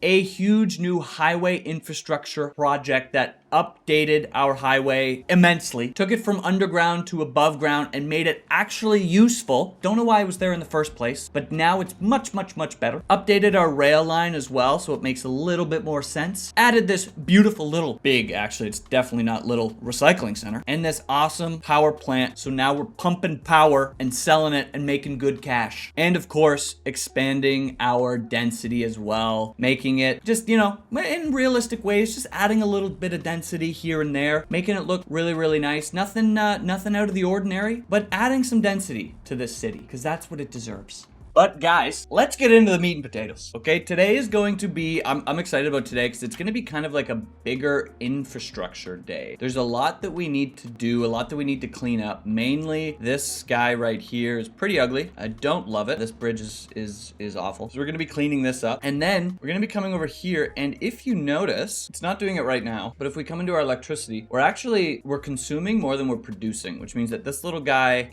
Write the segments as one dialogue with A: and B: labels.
A: a huge new highway infrastructure project that updated our highway immensely, took it from underground to above ground and made it actually useful. Don't know why it was there in the first place, but now it's much, much, much better. Updated our rail line as well, so it makes a little bit more sense. Added this beautiful little, big actually, it's definitely not little, recycling center, and this awesome power plant. So now we're pumping power and selling it and making good cash. And of course, expanding our density as well, making it just, you know, in realistic ways, just adding a little bit of density here and there, making it look really, really nice. Nothing out of the ordinary, but adding some density to this city because that's what it deserves. But guys, let's get into the meat and potatoes. Okay, today is going to be, I'm excited about today because it's going to be kind of like a bigger infrastructure day. There's a lot that we need to do, a lot that we need to clean up. Mainly this guy right here is pretty ugly. I don't love it. This bridge is awful. So we're going to be cleaning this up. And then we're going to be coming over here. And if you notice, it's not doing it right now, but if we come into our electricity, we're consuming more than we're producing, which means that this little guy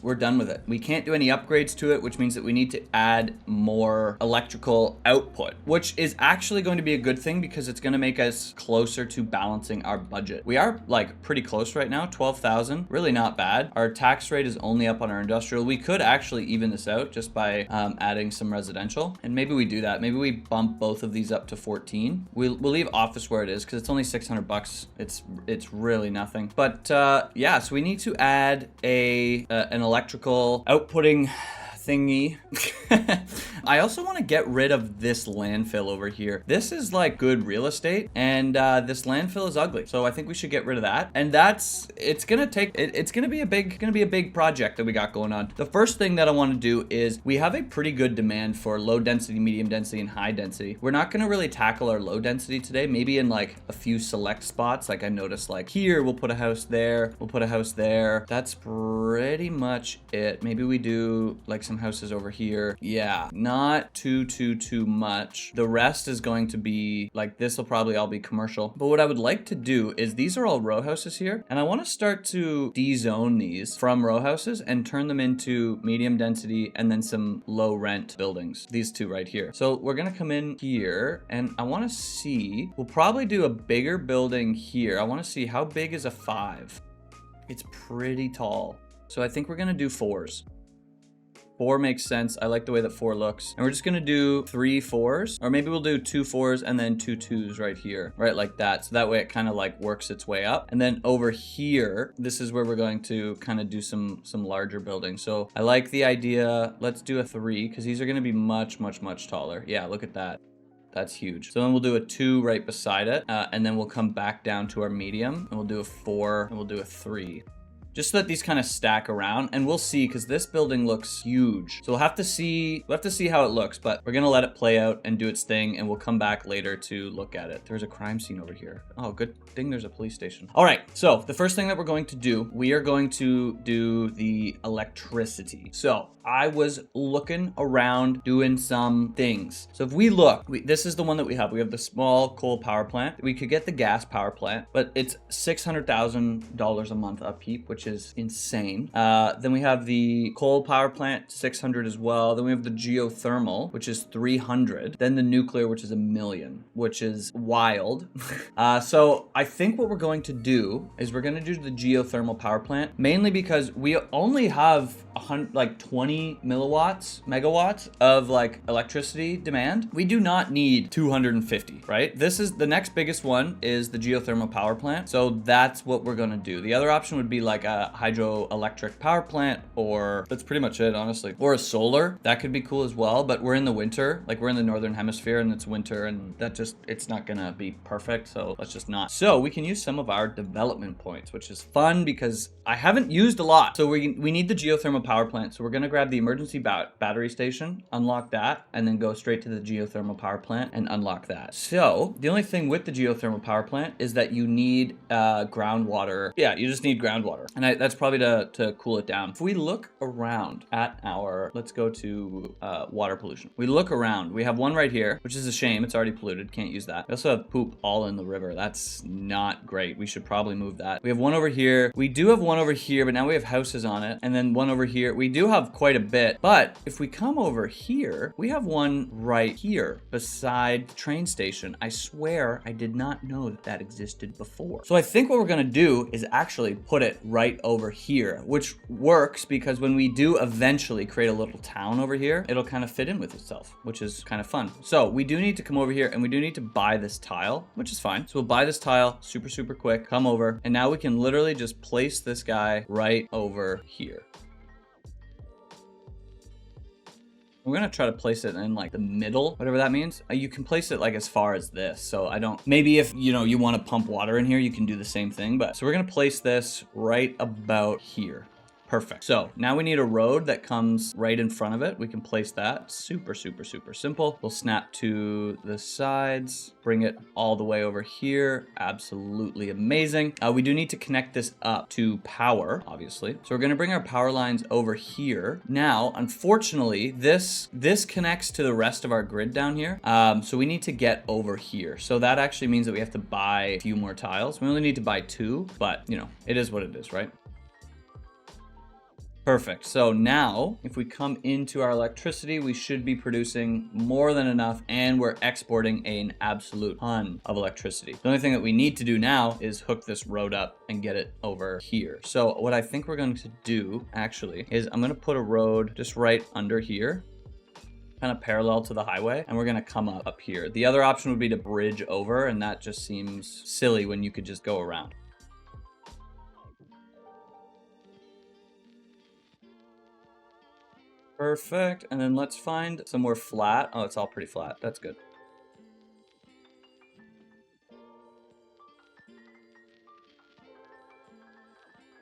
A: we're done with it. We can't do any upgrades to it, which means that we need to add more electrical output, which is actually going to be a good thing because it's going to make us closer to balancing our budget. We are like pretty close right now, 12,000, really not bad. Our tax rate is only up on our industrial. We could actually even this out just by adding some residential, and maybe we do that. Maybe we bump both of these up to 14. We'll leave office where it is because it's only 600 bucks. It's really nothing. But yeah, so we need to add an electrical outputting thingy. I also want to get rid of this landfill over here. This is like good real estate, and this landfill is ugly. So I think we should get rid of that. And it's gonna be a big project that we got going on. The first thing that I want to do is we have a pretty good demand for low density, medium density, and high density. We're not gonna really tackle our low density today. Maybe in like a few select spots. Like I noticed, like here we'll put a house there. We'll put a house there. That's pretty much it. Maybe we do like some houses over here. Yeah, not too much. The rest is going to be like, this will probably all be commercial. But what I would like to do is these are all row houses here, and I want to start to de-zone these from row houses and turn them into medium density and then some low rent buildings. These two right here. So we're gonna come in here, and I want to see, we'll probably do a bigger building here. I want to see how big is a 5. It's pretty tall. So I think we're gonna do 4s. 4 makes sense. I like the way that 4 looks. And we're just gonna do 3 4s, or maybe we'll do 2 4s and then 2 2s right here, right like that. So that way it kind of like works its way up. And then over here, this is where we're going to kind of do some larger buildings. So I like the idea. Let's do a 3 because these are gonna be much taller. Yeah, look at that. That's huge. So then we'll do a 2 right beside it. And then we'll come back down to our medium and we'll do a 4 and we'll do a 3. Just so that these kind of stack around, and we'll see, because this building looks huge. So we'll have to see how it looks, but we're gonna let it play out and do its thing, and we'll come back later to look at it. There's a crime scene over here. Oh, good thing there's a police station. All right, so the first thing that we're going to do, we are going to do the electricity. So I was looking around doing some things. So if we look, this is the one that we have. We have the small coal power plant. We could get the gas power plant, but it's $600,000 a month upkeep, which is insane. Then we have the coal power plant, 600 as well. Then we have the geothermal, which is 300. Then the nuclear, which is $1 million, which is wild. So I think what we're going to do is we're going to do the geothermal power plant, mainly because we only have 20 megawatts of like electricity demand. We do not need 250, right? This is the next biggest one is the geothermal power plant. So that's what we're going to do. The other option would be like a hydroelectric power plant, or that's pretty much it, honestly. Or a solar, that could be cool as well, but we're in the winter, like we're in the northern hemisphere and it's winter, and it's not gonna be perfect, so let's just not. So we can use some of our development points, which is fun because I haven't used a lot. So we need the geothermal power plant, so we're gonna grab the emergency battery station, unlock that, and then go straight to the geothermal power plant and unlock that. So the only thing with the geothermal power plant is that you need groundwater. Yeah, you just need groundwater. And that's probably to cool it down. If we look around at our, let's go to water pollution. We look around, we have one right here, which is a shame. It's already polluted, can't use that. We also have poop all in the river. That's not great. We should probably move that. We have one over here. We do have one over here, but now we have houses on it. And then one over here. We do have quite a bit, but if we come over here, we have one right here beside the train station. I swear I did not know that that existed before. So I think what we're gonna do is actually put it right over here, which works because when we do eventually create a little town over here, it'll kind of fit in with itself, which is kind of fun. So we do need to come over here and we do need to buy this tile, which is fine. So we'll buy this tile super, super quick, come over, and now we can literally just place this guy right over here. We're gonna try to place it in like the middle, whatever that means. You can place it like as far as this. So I don't, maybe if you want to pump water in here, you can do the same thing. But so we're gonna place this right about here. Perfect. So now we need a road that comes right in front of it. We can place that. Super, super, super simple. We'll snap to the sides, bring it all the way over here. Absolutely amazing. We do need to connect this up to power, obviously. So we're going to bring our power lines over here. Now, unfortunately, this connects to the rest of our grid down here. So we need to get over here. So that actually means that we have to buy a few more tiles. We only need to buy 2, but it is what it is, right? Perfect. So now if we come into our electricity, we should be producing more than enough and we're exporting an absolute ton of electricity. The only thing that we need to do now is hook this road up and get it over here. So what I think we're going to do actually is I'm going to put a road just right under here, kind of parallel to the highway, and we're going to come up here. The other option would be to bridge over, and that just seems silly when you could just go around. Perfect. And then let's find somewhere flat. Oh, it's all pretty flat. That's good.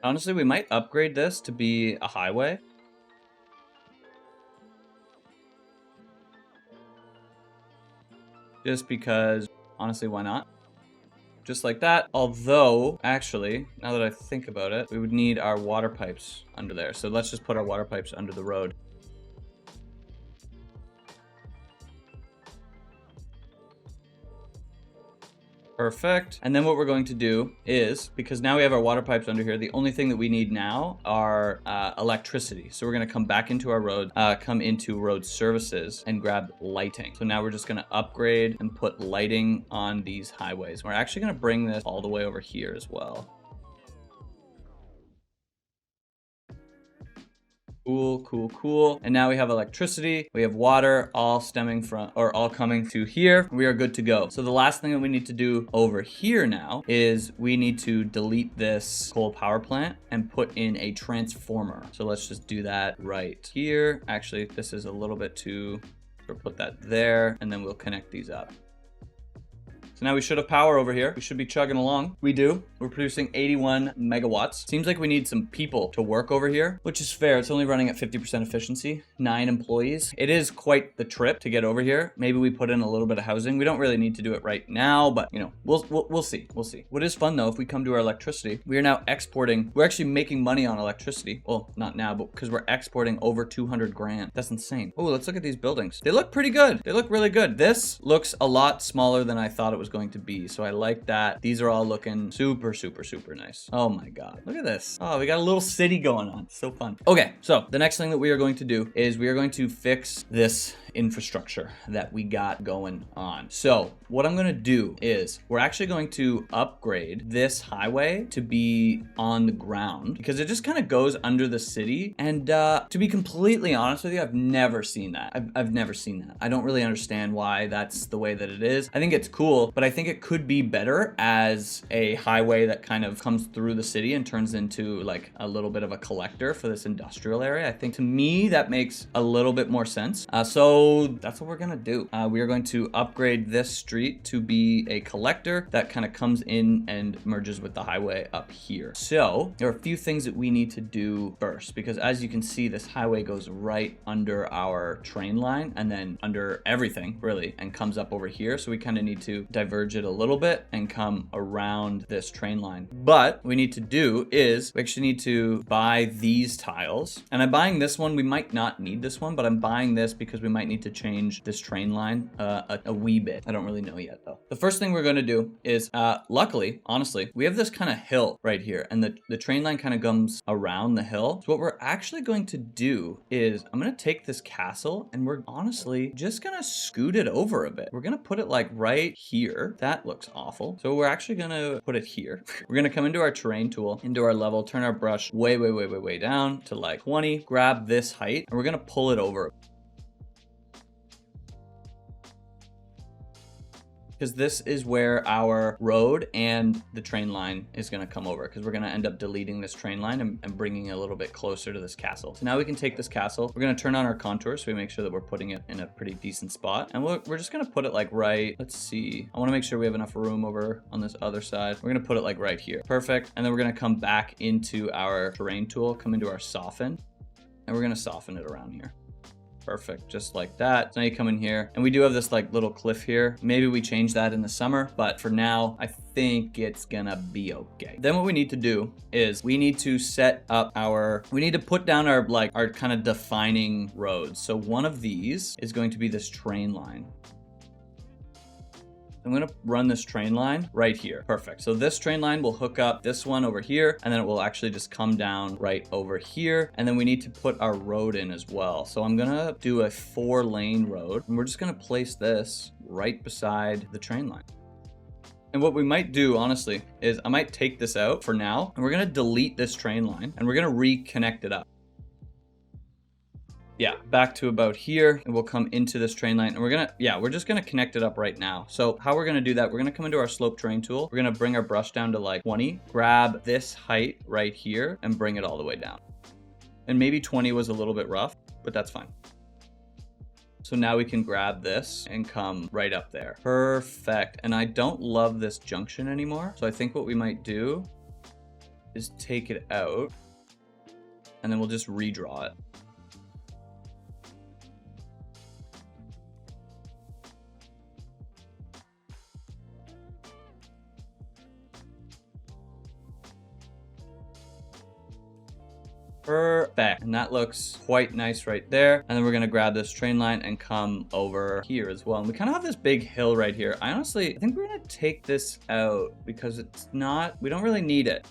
A: Honestly, we might upgrade this to be a highway. Just because, honestly, why not? Just like that. Although, actually, now that I think about it, we would need our water pipes under there. So let's just put our water pipes under the road. Perfect. And then what we're going to do is, because now we have our water pipes under here, the only thing that we need now are electricity. So we're going to come back into our road, come into road services and grab lighting. So now we're just going to upgrade and put lighting on these highways. We're actually going to bring this all the way over here as well. Cool, cool, cool. And now we have electricity, we have water, all stemming from, or all coming to here. We are good to go. So the last thing that we need to do over here now is we need to delete this coal power plant and put in a transformer. So let's just do that right here. Actually, this is a little bit too, we'll put that there, and then we'll connect these up. So now we should have power over here. We should be chugging along. We do. We're producing 81 megawatts. Seems like we need some people to work over here, which is fair. It's only running at 50% efficiency, 9 employees. It is quite the trip to get over here. Maybe we put in a little bit of housing. We don't really need to do it right now, but we'll see. We'll see. What is fun though, if we come to our electricity, we are now exporting. We're actually making money on electricity. Well, not now, but because we're exporting over 200 grand. That's insane. Oh, let's look at these buildings. They look pretty good. They look really good. This looks a lot smaller than I thought it was going to be. So I like that. These are all looking super, super, super nice. Oh my God. Look at this. Oh, we got a little city going on. So fun. Okay. So the next thing that we are going to do is we are going to fix this infrastructure that we got going on. So what I'm going to do is we're actually going to upgrade this highway to be on the ground because it just kind of goes under the city. And to be completely honest with you, I've never seen that. I've never seen that. I don't really understand why that's the way that it is. I think it's cool, but I think it could be better as a highway that kind of comes through the city and turns into like a little bit of a collector for this industrial area. I think to me that makes a little bit more sense. So So that's what we're gonna do. We are going to upgrade this street to be a collector that kind of comes in and merges with the highway up here. So there are a few things that we need to do first, because as you can see, this highway goes right under our train line and then under everything really, and comes up over here. So we kind of need to diverge it a little bit and come around this train line. But what we need to do is we actually need to buy these tiles, and I'm buying this one. We might not need this one, but I'm buying this because we might need to change this train line a wee bit. I don't really know yet though. The first thing we're going to do is luckily, honestly, we have this kind of hill right here, and the train line kind of comes around the hill. So what we're actually going to do is I'm going to take this castle and we're honestly just going to scoot it over a bit. We're going to put it like right here. That looks awful. So we're actually going to put it here. We're going to come into our terrain tool, into our level, turn our brush way down to like 20, grab this height, and we're going to pull it over. Because this is where our road and the train line is going to come over, because we're going to end up deleting this train line and bringing it a little bit closer to this castle. So now we can take this castle. We're going to turn on our contour so we make sure that we're putting it in a pretty decent spot. And we're just going to put it like right, let's see. I want to make sure we have enough room over on this other side. We're going to put it like right here. Perfect. And then we're going to come back into our terrain tool, come into our soften, and we're going to soften it around here. Perfect, just like that. So now you come in here, and we do have this like little cliff here. Maybe we change that in the summer, but for now, I think it's gonna be okay. Then what we need to do is we need to set up we need to put down our kind of defining roads. So one of these is going to be this train line. I'm gonna run this train line right here. Perfect. So this train line will hook up this one over here, and then it will actually just come down right over here. And then we need to put our road in as well. So I'm gonna do a 4-lane road, and we're just gonna place this right beside the train line. And what we might do, honestly, is I might take this out for now, and we're gonna delete this train line, and we're gonna reconnect it up. Yeah, back to about here, and we'll come into this train line, and we're just gonna connect it up right now. So how we're gonna do that, we're gonna come into our slope terrain tool. We're gonna bring our brush down to like 20, grab this height right here, and bring it all the way down. And maybe 20 was a little bit rough, but that's fine. So now we can grab this and come right up there. Perfect. And I don't love this junction anymore. So I think what we might do is take it out, and then we'll just redraw it. Perfect. And that looks quite nice right there. And then we're gonna grab this train line and come over here as well. And we kind of have this big hill right here. I think we're gonna take this out because we don't really need it.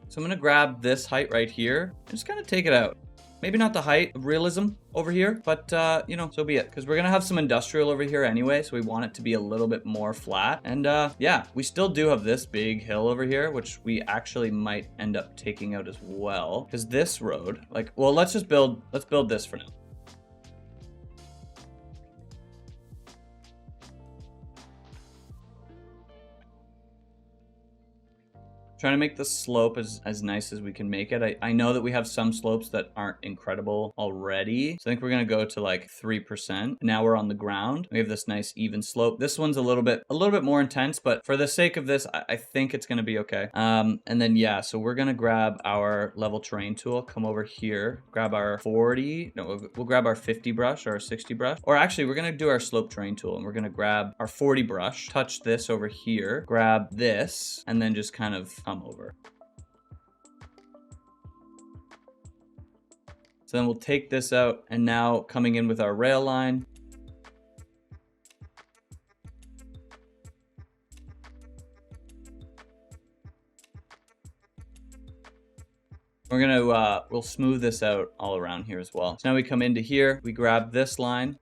A: So I'm gonna grab this height right here and just kind of take it out. Maybe not the height of realism over here, but you know, so be it. Because we're gonna have some industrial over here anyway, so we want it to be a little bit more flat. And yeah, we still do have this big hill over here, which we actually might end up taking out as well. Because this road, let's build this for now. Trying to make the slope as nice as we can make it. I know that we have some slopes that aren't incredible already. So I think we're gonna go to like 3%. Now we're on the ground. We have this nice even slope. This one's a little bit more intense, but for the sake of this, I think it's gonna be okay. And then yeah, so we're gonna grab our level terrain tool, come over here, grab our 40, no, we'll grab our 50 brush or our 60 brush. Or actually, we're gonna do our slope terrain tool, and we're gonna grab our 40 brush, touch this over here, grab this, and then just kind of come over. So then we'll take this out, and now coming in with our rail line. We'll smooth this out all around here as well. So now we come into here, we grab this line.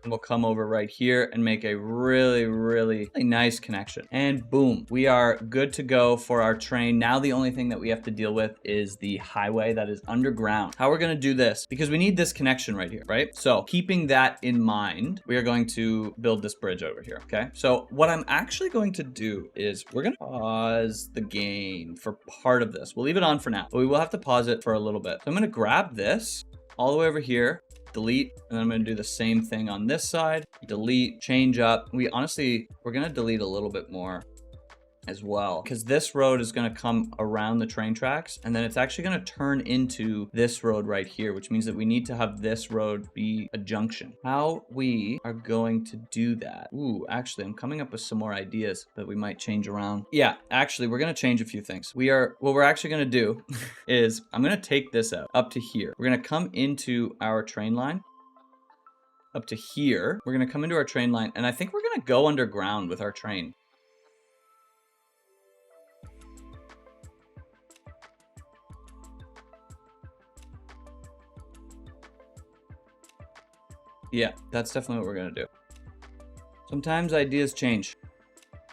A: And we'll come over right here and make a really nice connection. And boom, we are good to go for our train. Now the only thing that we have to deal with is the highway that is underground. How we're gonna do this, because we need this connection right here, right? So keeping that in mind, we are going to build this bridge over here, okay? So what I'm actually going to do is we're gonna pause the game for part of this. We'll leave it on for now, but we will have to pause it for a little bit. So I'm gonna grab this all the way over here, delete, and then I'm gonna do the same thing on this side, delete, change up. We're gonna delete a little bit more as well, because this road is going to come around the train tracks, and then it's actually going to turn into this road right here, which means that we need to have this road be a junction. How we are going to do that? Ooh, actually, I'm coming up with some more ideas that we might change around. Yeah, actually, we're going to change a few things. What we're actually going to do is I'm going to take this out up to here. We're going to come into our train line up to here. We're going to come into our train line, and I think we're going to go underground with our train. Yeah, that's definitely what we're gonna do. Sometimes ideas change.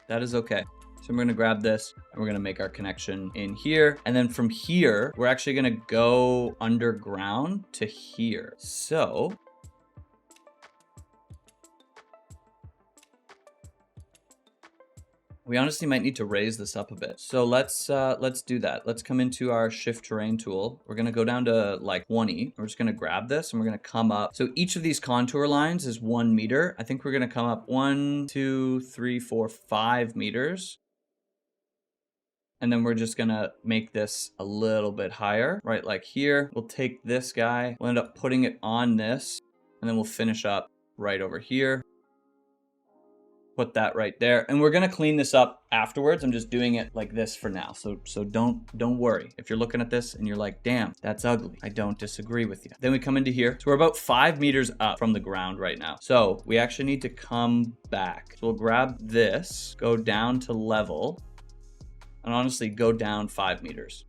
A: That is okay. So I'm gonna grab this and we're gonna make our connection in here. And then from here, we're actually gonna go underground to here. So we honestly might need to raise this up a bit. So let's do that. Let's come into our shift terrain tool. We're gonna go down to like 20. We're just gonna grab this and we're gonna come up. So each of these contour lines is 1 meter. I think we're gonna come up 1, 2, 3, 4, 5 meters. And then we're just gonna make this a little bit higher, right? Like here, we'll take this guy, we'll end up putting it on this, and then we'll finish up right over here. Put that right there, and we're gonna clean this up afterwards. I'm just doing it like this for now, so don't worry if you're looking at this and you're like, damn, that's ugly. I don't disagree with you. Then we come into here, so we're about 5 meters up from the ground right now, so we actually need to come back. So we'll grab this, go down to level, and honestly go down 5 meters.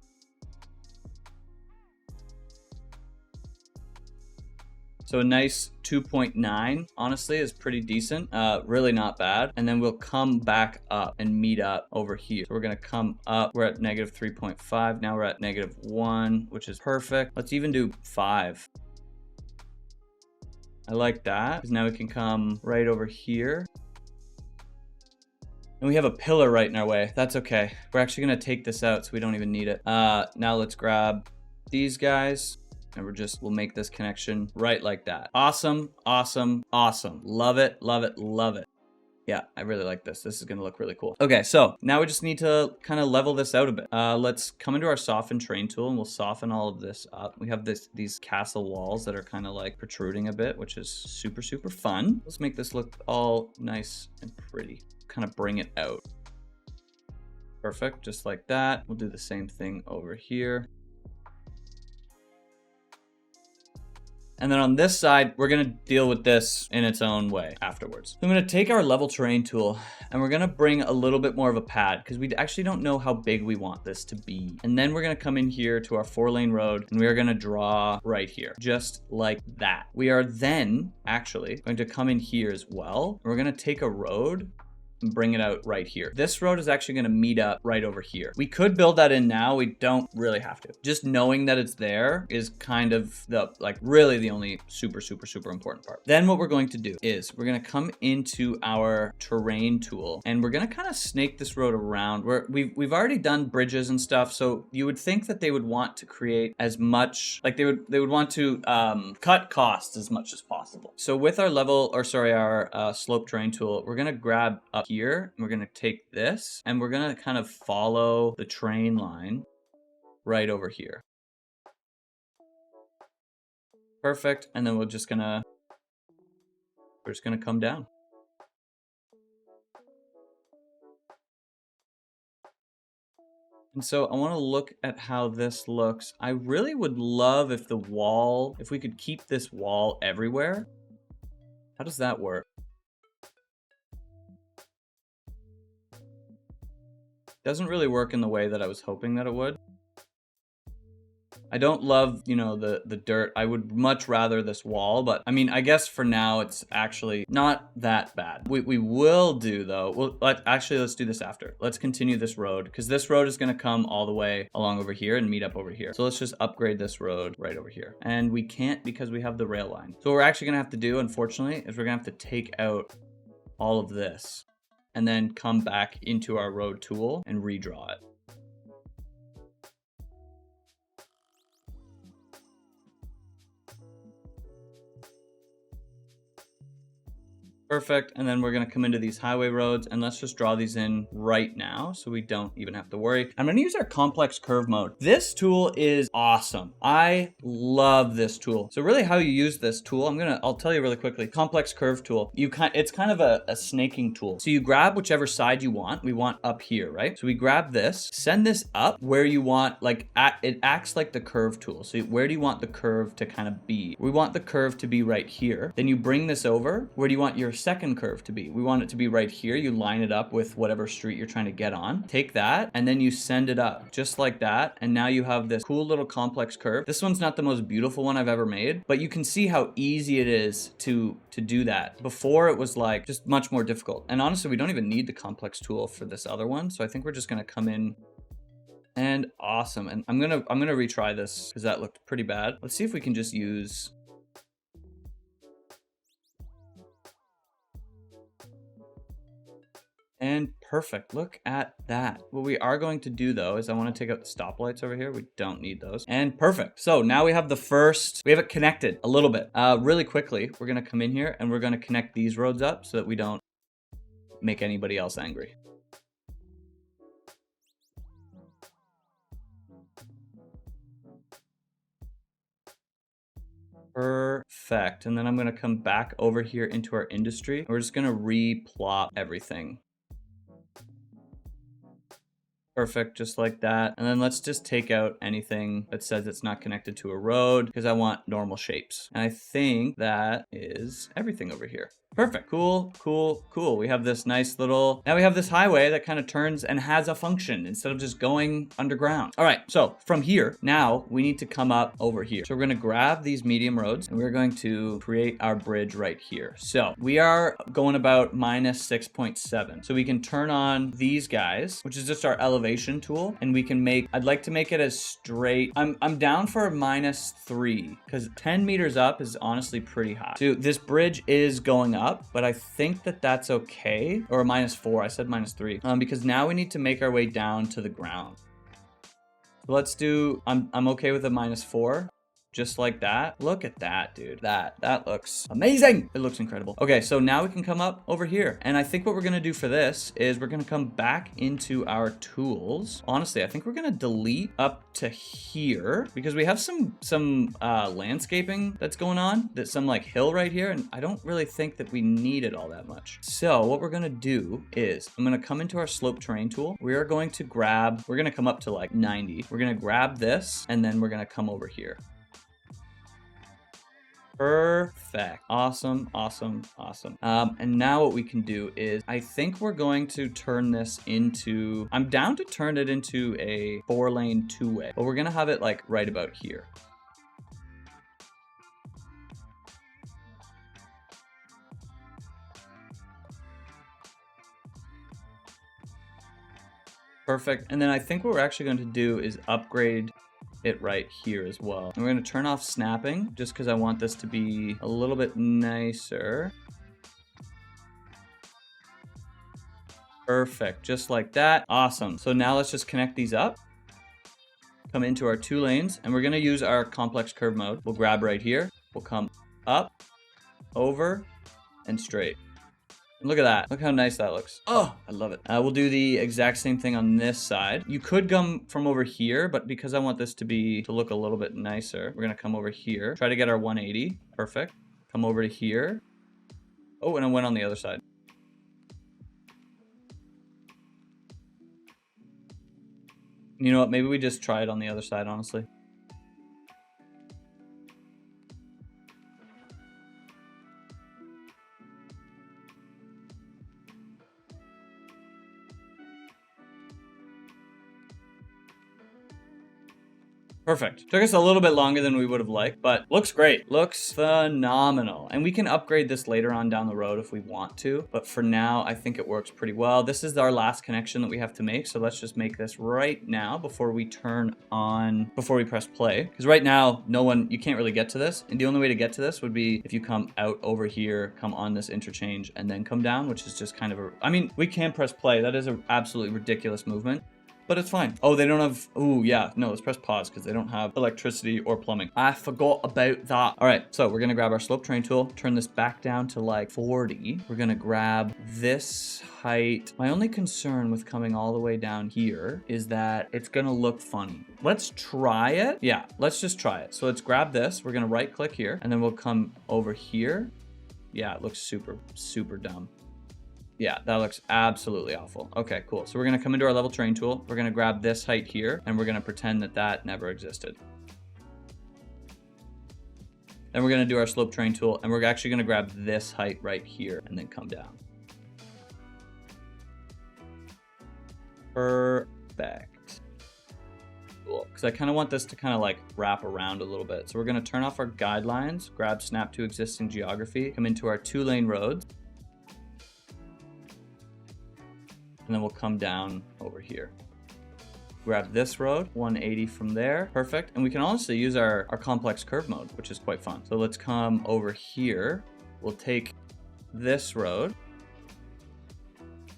A: So a nice 2.9, honestly, is pretty decent. Really not bad. And then we'll come back up and meet up over here. So we're gonna come up, we're at negative 3.5. Now we're at negative 1, which is perfect. Let's even do 5. I like that, because now we can come right over here. And we have a pillar right in our way. That's okay. We're actually gonna take this out so we don't even need it. Now let's grab these guys. And we'll make this connection right like that. Awesome, awesome, awesome. Love it, love it, love it. Yeah, I really like this. This is gonna look really cool. Okay, so now we just need to kind of level this out a bit. Let's come into our soften terrain tool and we'll soften all of this up. We have these castle walls that are kind of like protruding a bit, which is super, super fun. Let's make this look all nice and pretty. Kind of bring it out. Perfect, just like that. We'll do the same thing over here. And then on this side, we're gonna deal with this in its own way afterwards. So I'm gonna take our level terrain tool and we're gonna bring a little bit more of a pad because we actually don't know how big we want this to be. And then we're gonna come in here to our 4-lane road and we are gonna draw right here, just like that. We are then actually going to come in here as well. We're gonna take a road and bring it out right here. This road is actually gonna meet up right over here. We could build that in now. We don't really have to. Just knowing that it's there is kind of really the only super, super, super important part. Then what we're going to do is we're gonna come into our terrain tool and we're gonna kind of snake this road around. We've already done bridges and stuff, so you would think that they would want to create as much, like they would want to cut costs as much as possible. So with our our slope terrain tool, we're gonna grab up here, and we're gonna take this and we're gonna kind of follow the train line right over here. Perfect. And then we're just gonna come down. And so I want to look at how this looks. I really would love if if we could keep this wall everywhere. How does that work? Doesn't really work in the way that I was hoping that it would. I don't love, you know, the dirt. I would much rather this wall, but I mean, I guess for now it's actually not that bad. We will do though, well, let's do this after. Let's continue this road because this road is gonna come all the way along over here and meet up over here. So let's just upgrade this road right over here. And we can't because we have the rail line. So what we're actually gonna have to do, unfortunately, is we're gonna have to take out all of this and then come back into our road tool and redraw it. Perfect. And then we're going to come into these highway roads and let's just draw these in right now so we don't even have to worry. I'm going to use our complex curve mode. This tool is awesome. I love this tool. So really how you use this tool, I'll tell you really quickly. Complex curve tool. It's kind of a snaking tool. So you grab whichever side you want. We want up here, right? So we grab this, send this up where you want, like it acts like the curve tool. So where do you want the curve to kind of be? We want the curve to be right here. Then you bring this over. Where do you want your second curve to be? We want it to be right here. You line it up with whatever street you're trying to get on. Take that and then you send it up just like that. And now you have this cool little complex curve. This one's not the most beautiful one I've ever made, but you can see how easy it is to do that. Before it was like just much more difficult. And honestly, we don't even need the complex tool for this other one. So I think we're just going to come in and awesome. And I'm going to retry this because that looked pretty bad. Let's see if we can just use and perfect. Look at that. What we are going to do though is I want to take out the stoplights over here. We don't need those. And perfect. So now we have we have it connected a little bit. Really quickly, we're going to come in here and we're going to connect these roads up so that we don't make anybody else angry. Perfect. And then I'm going to come back over here into our industry. We're just going to replot everything. Perfect, just like that. And then let's just take out anything that says it's not connected to a road because I want normal shapes. And I think that is everything over here. Perfect. Cool, cool, cool. We have this nice little, now we have this highway that kind of turns and has a function instead of just going underground. All right, so from here, now we need to come up over here. So we're gonna grab these medium roads and we're going to create our bridge right here. So we are going about -6.7. So we can turn on these guys, which is just our elevation tool. And we can I'd like to make it as straight. I'm down for a -3 because 10 meters up is honestly pretty high. So this bridge is going up, but I think that that's okay. Or -4, I said -3. Because now we need to make our way down to the ground. So let's do, I'm okay with a -4. Just like that. Look at that, dude. That looks amazing. It looks incredible. Okay, so now we can come up over here. And I think what we're gonna do for this is we're gonna come back into our tools. Honestly, I think we're gonna delete up to here because we have some landscaping that's going on. That's some like hill right here. And I don't really think that we need it all that much. So what we're gonna do is I'm gonna come into our slope terrain tool. We're gonna come up to like 90. We're gonna grab this and then we're gonna come over here. Perfect. Awesome, awesome, awesome. And now what we can do is, I think we're going to turn this into, I'm down to turn it into a 4-lane 2-way, but we're gonna have it like right about here. Perfect. And then I think what we're actually going to do is upgrade it right here as well. And we're going to turn off snapping just because I want this to be a little bit nicer. Perfect, just like that. Awesome. So now let's just connect these up. Come into our 2 lanes and we're going to use our complex curve mode. We'll grab right here. We'll come up, over, and straight. Look at that. Look how nice that looks. Oh, I love it. We'll do the exact same thing on this side. You could come from over here, but because I want this to look a little bit nicer, we're gonna come over here. Try to get our 180. Perfect. Come over to here. Oh, and I went on the other side. You know what? Maybe we just try it on the other side, honestly. Perfect. Took us a little bit longer than we would have liked, but looks great. Looks phenomenal. And we can upgrade this later on down the road if we want to, but for now, I think it works pretty well. This is our last connection that we have to make, so let's just make this right now before we press play. Because right now, you can't really get to this, and the only way to get to this would be if you come out over here, come on this interchange, and then come down, which is just kind of I mean, we can press play. That is an absolutely ridiculous movement, but it's fine. Oh, they don't have, oh yeah, no, let's press pause because they don't have electricity or plumbing. I forgot about that. All right, so we're gonna grab our slope train tool, turn this back down to like 40. We're gonna grab this height. My only concern with coming all the way down here is that it's gonna look funny. Let's try it. Yeah, let's just try it. So let's grab this. We're gonna right click here and then we'll come over here. Yeah, it looks super, super dumb. Yeah, that looks absolutely awful. Okay, cool. So we're gonna come into our level terrain tool. We're gonna grab this height here and we're gonna pretend that that never existed. Then we're gonna do our slope terrain tool and we're actually gonna grab this height right here and then come down. Perfect. Cool, because I kind of want this to kind of like wrap around a little bit. So we're gonna turn off our guidelines, grab snap to existing geography, come into our 2-lane roads. And then we'll come down over here. Grab this road, 180 from there. Perfect. And we can honestly use our complex curve mode, which is quite fun. So let's come over here. We'll take this road.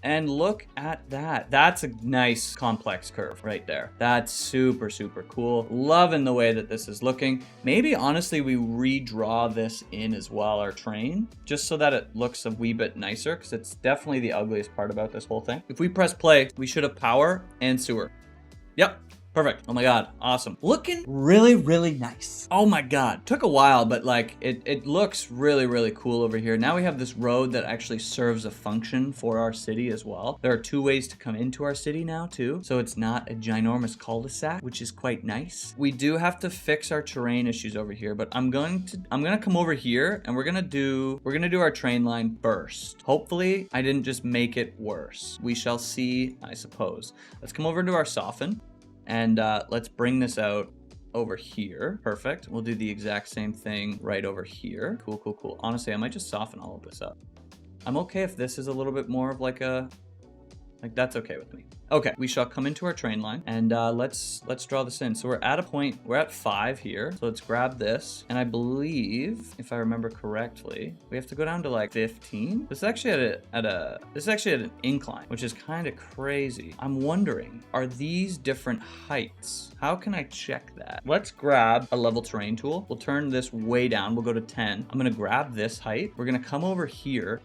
A: And look at that. That's a nice complex curve right there. That's super, super cool. Loving the way that this is looking. Maybe honestly, we redraw this in as well, our train, just so that it looks a wee bit nicer, because it's definitely the ugliest part about this whole thing. If we press play, we should have power and sewer. Yep. Perfect. Oh my God. Awesome. Looking really, really nice. Oh my God. Took a while, but like it looks really, really cool over here. Now we have this road that actually serves a function for our city as well. There are 2 ways to come into our city now too. So it's not a ginormous cul-de-sac, which is quite nice. We do have to fix our terrain issues over here, but I'm going to come over here and we're going to do our train line first. Hopefully I didn't just make it worse. We shall see, I suppose. Let's come over to our soften. And let's bring this out over here. Perfect. We'll do the exact same thing right over here. Cool, cool, cool. Honestly, I might just soften all of this up. I'm okay if this is a little bit more of like that's okay with me. Okay, we shall come into our train line and let's draw this in. So we're at a point, we're at 5 here. So let's grab this. And I believe, if I remember correctly, we have to go down to like 15. This is actually at an incline, which is kind of crazy. I'm wondering, are these different heights? How can I check that? Let's grab a level terrain tool. We'll turn this way down. We'll go to 10. I'm gonna grab this height. We're gonna come over here.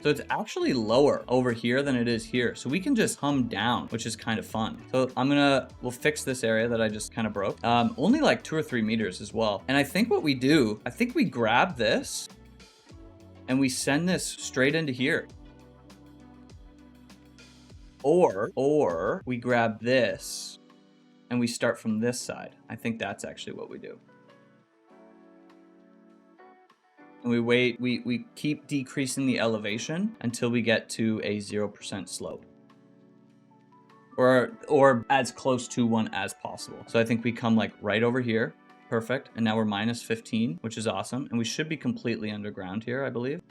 A: So it's actually lower over here than it is here. So we can just hum down, which is kind of fun. So we'll fix this area that I just kind of broke. Only like 2 or 3 meters as well. And I think what we do, I think we grab this and we send this straight into here. Or we grab this and we start from this side. I think that's actually what we do. And we wait, we keep decreasing the elevation until we get to a 0% slope. Or as close to one as possible. So I think we come like right over here. Perfect. And now we're minus 15, which is awesome. And we should be completely underground here, I believe.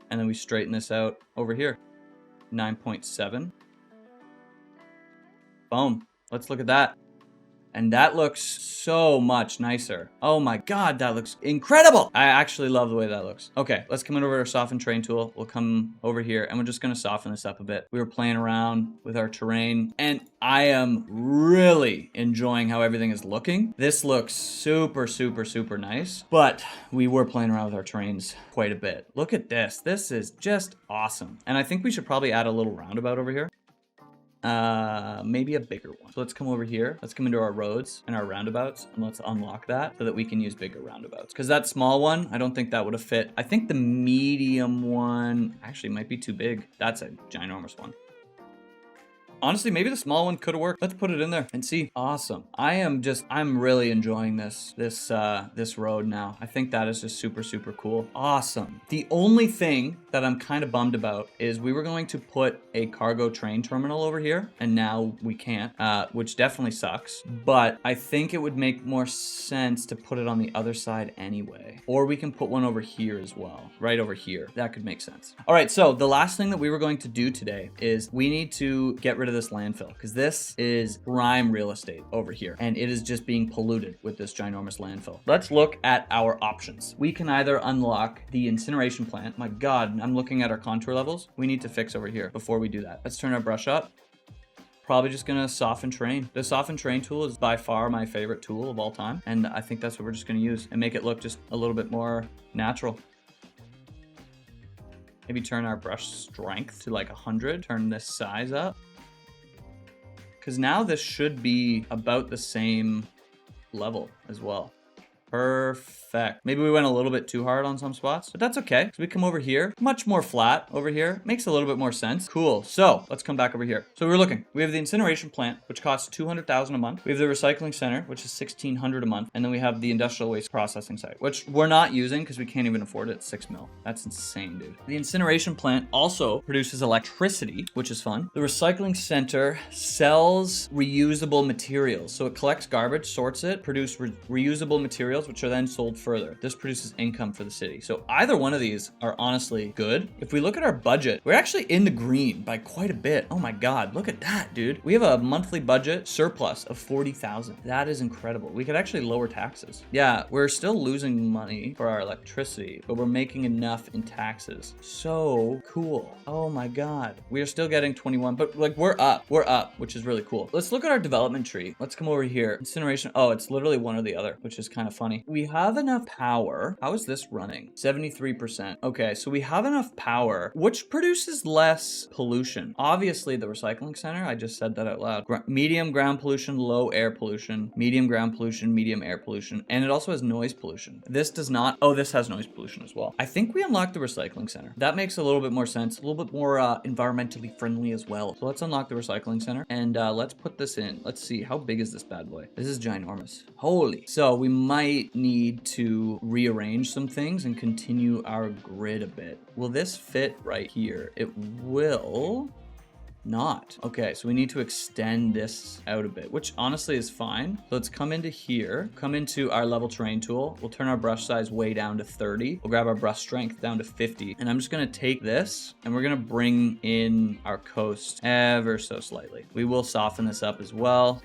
A: And then we straighten this out over here. 9.7. Boom. Let's look at that. And that looks so much nicer. Oh my God, that looks incredible. I actually love the way that looks. Okay, let's come in over to our soften terrain tool. We'll come over here and we're just gonna soften this up a bit. We were playing around with our terrain and I am really enjoying how everything is looking. This looks super, super, super nice, but we were playing around with our terrains quite a bit. Look at this. This is just awesome. And I think we should probably add a little roundabout over here. Maybe a bigger one. So let's come over here. Let's come into our roads and our roundabouts and let's unlock that so that we can use bigger roundabouts. Because that small one, I don't think that would have fit. I think the medium one actually might be too big. That's a ginormous one. Honestly, maybe the small one could have worked. Let's put it in there and see. Awesome. I'm really enjoying this road now. I think that is just super, super cool. Awesome. The only thing that I'm kind of bummed about is we were going to put a cargo train terminal over here, and now we can't, which definitely sucks. But I think it would make more sense to put it on the other side anyway. Or we can put one over here as well, right over here. That could make sense. All right, so the last thing that we were going to do today is we need to get rid of this landfill, because this is prime real estate over here, and it is just being polluted with this ginormous landfill. Let's look at our options. We can either unlock the incineration plant. My God, I'm looking at our contour levels. We need to fix over here before we do that. Let's turn our brush up. Probably just gonna soften terrain. The soften terrain tool is by far my favorite tool of all time, and I think that's what we're just gonna use and make it look just a little bit more natural. Maybe turn our brush strength to like 100, turn this size up. Because now this should be about the same level as well. Perfect. Maybe we went a little bit too hard on some spots, but that's okay. So we come over here, much more flat over here. Makes a little bit more sense. Cool. So let's come back over here. So we're looking. We have the incineration plant, which costs $200,000 a month. We have the recycling center, which is $1,600 a month. And then we have the industrial waste processing site, which we're not using because we can't even afford it. 6 mil. That's insane, dude. The incineration plant also produces electricity, which is fun. The recycling center sells reusable materials. So it collects garbage, sorts it, produces reusable materials, which are then sold further. This produces income for the city. So either one of these are honestly good. If we look at our budget, we're actually in the green by quite a bit. Oh my God, look at that, dude. We have a monthly budget surplus of 40,000. That is incredible. We could actually lower taxes. Yeah, we're still losing money for our electricity, but we're making enough in taxes. So cool. Oh my God. We are still getting 21, but like we're up, which is really cool. Let's look at our development tree. Let's come over here. Incineration. Oh, it's literally one or the other, which is kind of funny. We have enough power. How is this running? 73%. Okay, so we have enough power, which produces less pollution. Obviously, the recycling center, I just said that out loud. Medium ground pollution, low air pollution, medium ground pollution, medium air pollution, and it also has noise pollution. This does not. Oh, this has noise pollution as well. I think we unlocked the recycling center. That makes a little bit more sense, a little bit more environmentally friendly as well. So let's unlock the recycling center and let's put this in. Let's see, how big is this bad boy? This is ginormous. Holy. So we might need to rearrange some things and continue our grid a bit. Will this fit right here? It will not. Okay, so we need to extend this out a bit, which honestly is fine. So let's come into here, come into our level terrain tool. We'll turn our brush size way down to 30. We'll grab our brush strength down to 50. And I'm just gonna take this and we're gonna bring in our coast ever so slightly. We will soften this up as well.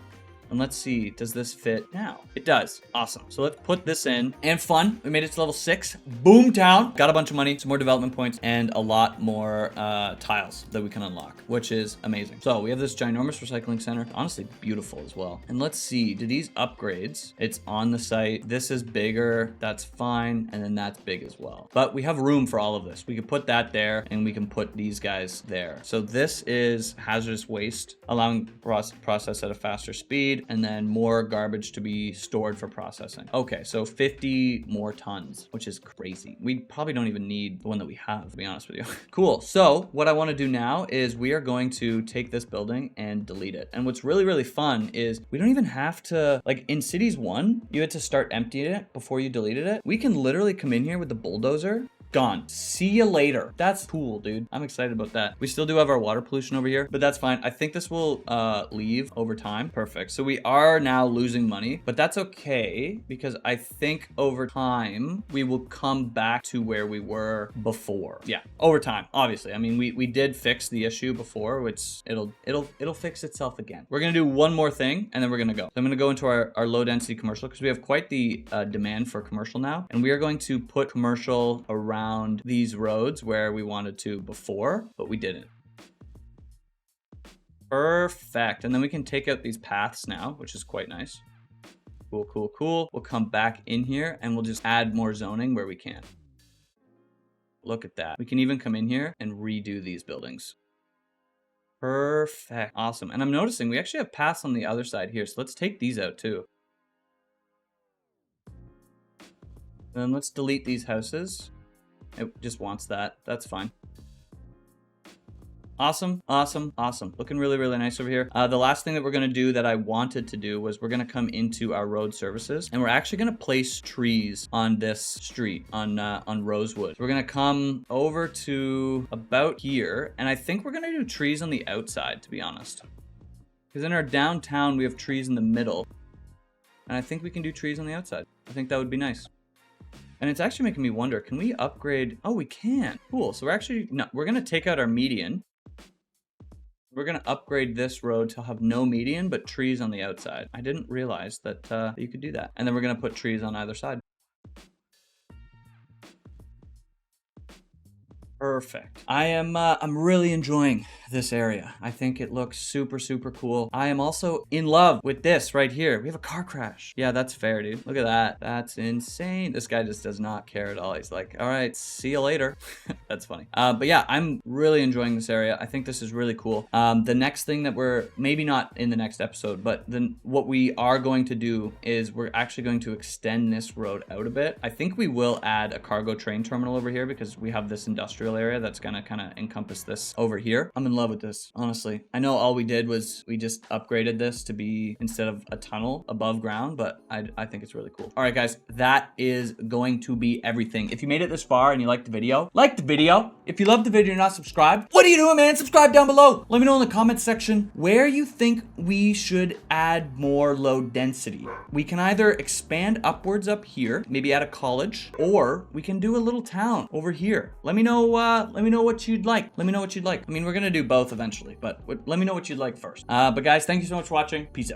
A: And let's see, does this fit now? It does. Awesome. So let's put this in. And fun, we made it to level 6. Boom town. Got a bunch of money, some more development points, and a lot more tiles that we can unlock, which is amazing. So we have this ginormous recycling center. Honestly, beautiful as well. And let's see, do these upgrades, it's on the site. This is bigger, that's fine. And then that's big as well. But we have room for all of this. We could put that there and we can put these guys there. So this is hazardous waste, allowing process at a faster speed, and then more garbage to be stored for processing. Okay, so 50 more tons, which is crazy. We probably don't even need the one that we have, to be honest with you. Cool. So what I want to do now is we are going to take this building and delete it. And what's really, really fun is we don't even have to, like in Cities 1, you had to start emptying it before you deleted it. We can literally come in here with the bulldozer. Gone. See you later. That's cool, dude. I'm excited about that. We still do have our water pollution over here, but that's fine. I think this will leave over time. Perfect. So we are now losing money, but that's okay because I think over time we will come back to where we were before. Yeah, over time, obviously. I mean, we did fix the issue before, which it'll fix itself again. We're gonna do one more thing and then we're gonna go. So I'm gonna go into our low density commercial because we have quite the demand for commercial now, and we are going to put commercial around these roads where we wanted to before, but we didn't. Perfect. And then we can take out these paths now, which is quite nice. Cool, cool, cool. We'll come back in here and we'll just add more zoning where we can. Look at that. We can even come in here and redo these buildings. Perfect. Awesome. And I'm noticing we actually have paths on the other side here. So let's take these out too. And then let's delete these houses. It just wants that. That's fine. Awesome, awesome, awesome. Looking really, really nice over here. The last thing that we're gonna do that I wanted to do was we're gonna come into our road services and we're actually gonna place trees on this street on Rosewood. So we're gonna come over to about here, and I think we're gonna do trees on the outside, to be honest. Because in our downtown, we have trees in the middle, and I think we can do trees on the outside. I think that would be nice. And it's actually making me wonder, can we upgrade? Oh, we can. Cool. So we're gonna take out our median. We're gonna upgrade this road to have no median, but trees on the outside. I didn't realize that you could do that. And then we're gonna put trees on either side. Perfect. I'm really enjoying this area. I think it looks super, super cool. I am also in love with this right here. We have a car crash. Yeah, that's fair, dude. Look at that. That's insane. This guy just does not care at all. He's like, all right, see you later. That's funny. But yeah, I'm really enjoying this area. I think this is really cool. The next thing that we're, maybe not in the next episode, but then what we are going to do is we're actually going to extend this road out a bit. I think we will add a cargo train terminal over here because we have this industrial area that's gonna kind of encompass this over here. I'm in love with this, honestly. I know all we did was we just upgraded this to be, instead of a tunnel above ground, but I think it's really cool. All right, guys, that is going to be everything. If you made it this far and you liked the video, like the video. If you loved the video and you're not subscribed, what are you doing, man? Subscribe down below. Let me know in the comments section where you think we should add more low density. We can either expand upwards up here, maybe add a college, or we can do a little town over here. Let me know what you'd like. Let me know what you'd like. I mean, we're gonna do both eventually, but let me know what you'd like first. But guys, thank you so much for watching. Peace out.